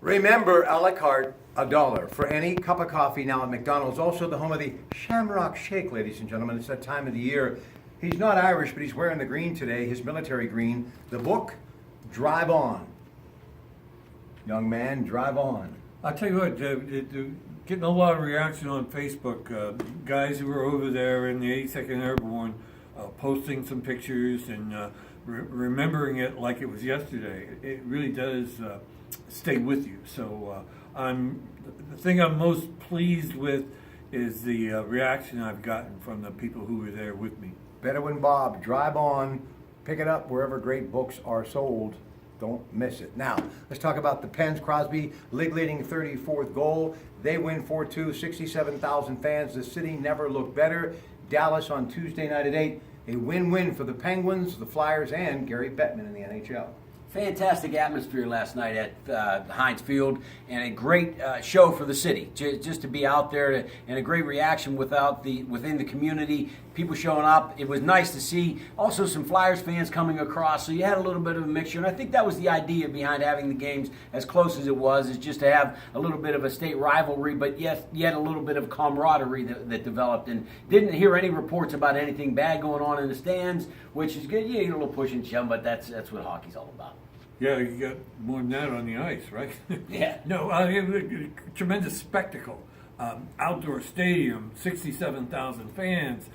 Remember, a la carte, $1 for any cup of coffee now at McDonald's. Also the home of the Shamrock Shake, ladies and gentlemen. It's that time of the year. He's not Irish, but he's wearing the green today, his military green. The book, Drive On. Young man, drive on. I'll tell you what, getting a lot of reaction on Facebook. Guys who were over there in the 82nd Airborne posting some pictures and remembering it like it was yesterday. It really does stay with you. So the thing I'm most pleased with is the reaction I've gotten from the people who were there with me. Bedouin Bob, drive on. Pick it up wherever great books are sold. Don't miss it. Now, let's talk about the Pens. Crosby, league-leading 34th goal. They win 4-2, 67,000 fans. The city never looked better. Dallas on Tuesday night at 8. A win-win for the Penguins, the Flyers, and Gary Bettman in the NHL. Fantastic atmosphere last night at Heinz Field, and a great show for the city. Just to be out there, and a great reaction within the community. People showing up. It was nice to see also some Flyers fans coming across. So you had a little bit of a mixture, and I think that was the idea behind having the games as close as it was, is just to have a little bit of a state rivalry, but yet a little bit of camaraderie that developed. And didn't hear any reports about anything bad going on in the stands, which is good. You get a little push and shove, but that's what hockey's all about. Yeah, you got more than that on the ice, right? Yeah. No, tremendous spectacle. Outdoor stadium, 67,000 fans,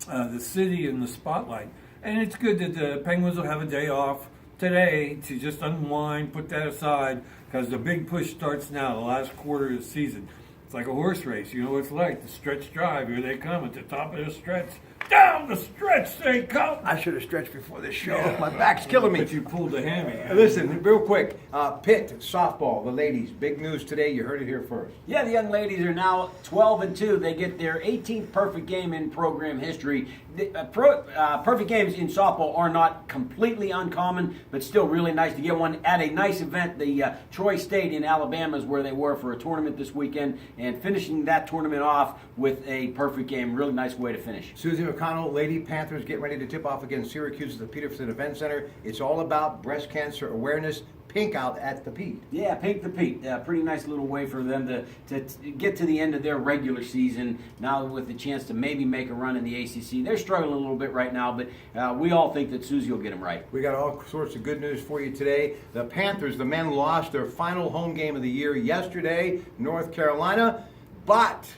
the city in the spotlight. And it's good that the Penguins will have a day off today to just unwind, put that aside, because the big push starts now, the last quarter of the season. It's like a horse race. You know what it's like, the stretch drive. Here they come at the top of the stretch. Down the stretch they come. I should have stretched before this show. Yeah. My back's killing me. But you pulled the hammy. Listen, real quick. Pitt softball, the ladies. Big news today. You heard it here first. Yeah, the young ladies are now 12-2. They get their 18th perfect game in program history. Perfect games in softball are not completely uncommon, but still really nice to get one at a nice event. The Troy State in Alabama is where they were for a tournament this weekend, and finishing that tournament off with a perfect game. Really nice way to finish. Susie McConnell, Lady Panthers getting ready to tip off against Syracuse at the Peterson Event Center. It's all about breast cancer awareness. Pink out at the Pete. Yeah, Pink the Pete. Pretty nice little way for them to get to the end of their regular season, now with the chance to maybe make a run in the ACC. They're struggling a little bit right now, but we all think that Susie will get them right. We got all sorts of good news for you today. The Panthers, the men, lost their final home game of the year yesterday, North Carolina, but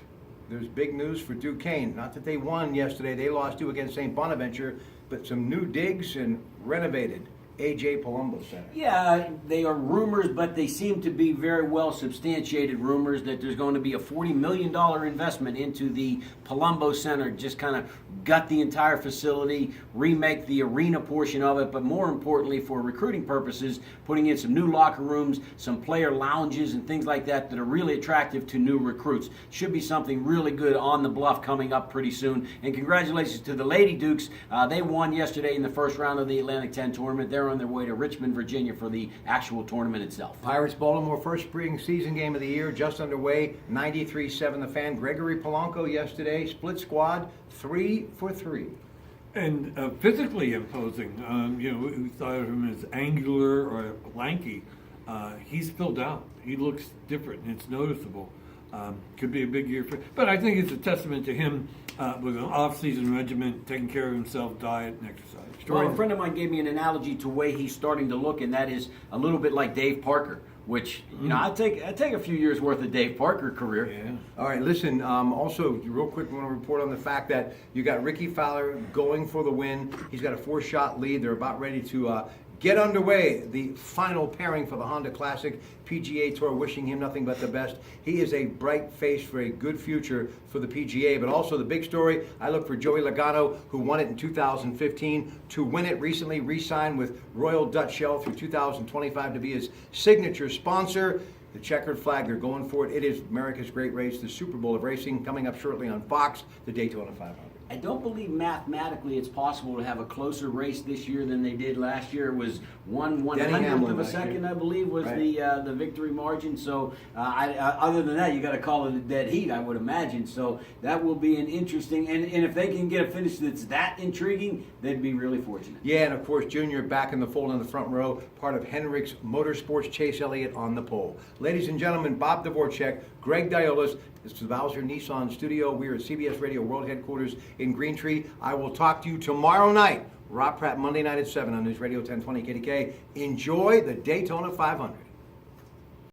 there's big news for Duquesne. Not that they won yesterday. They lost 2 against St. Bonaventure, but some new digs and renovated A.J. Palumbo Center. Yeah, they are rumors, but they seem to be very well substantiated rumors that there's going to be a $40 million investment into the Palumbo Center. Just kind of gut the entire facility, remake the arena portion of it, but more importantly for recruiting purposes, putting in some new locker rooms, some player lounges and things like that are really attractive to new recruits. Should be something really good on the bluff coming up pretty soon. And congratulations to the Lady Dukes. They won yesterday in the first round of the Atlantic 10 tournament. They're on their way to Richmond, Virginia for the actual tournament itself. Pirates Baltimore, first spring season game of the year, just underway. 93-7 the fan. Gregory Polanco yesterday, split squad, 3 for 3. And physically imposing. We thought of him as angular or lanky. He's filled out. He looks different, and it's noticeable. Could be a big year for. But I think it's a testament to him with an off-season regimen, taking care of himself, diet, and exercise. Well, a friend of mine gave me an analogy to the way he's starting to look, and that is a little bit like Dave Parker, which, I take a few years worth of Dave Parker career. Yeah. All right, listen, also, real quick, I want to report on the fact that you got Ricky Fowler going for the win. He's got a 4-shot lead. They're about ready to get underway. The final pairing for the Honda Classic PGA Tour, wishing him nothing but the best. He is a bright face for a good future for the PGA. But also the big story, I look for Joey Logano, who won it in 2015, to win it recently, re-signed with Royal Dutch Shell through 2025 to be his signature sponsor. The checkered flag, they're going for it. It is America's great race, the Super Bowl of racing, coming up shortly on Fox, the Daytona 500. I don't believe mathematically it's possible to have a closer race this year than they did last year. It was one hundredth Hamlin of a last second, year. I believe, was Right. the victory margin. So other than that, you got to call it a dead heat, I would imagine. So that will be an interesting. And if they can get a finish that's that intriguing, they'd be really fortunate. Yeah, and of course, Junior back in the fold in the front row, part of Hendrick's Motorsports, Chase Elliott on the pole. Ladies and gentlemen, Bob Dvorak, Greg Diolis. This is the Bowser Nissan Studio. We are at CBS Radio World Headquarters in Green Tree. I will talk to you tomorrow night. Rob Pratt, Monday night at 7 on News Radio 1020 KDK. Enjoy the Daytona 500.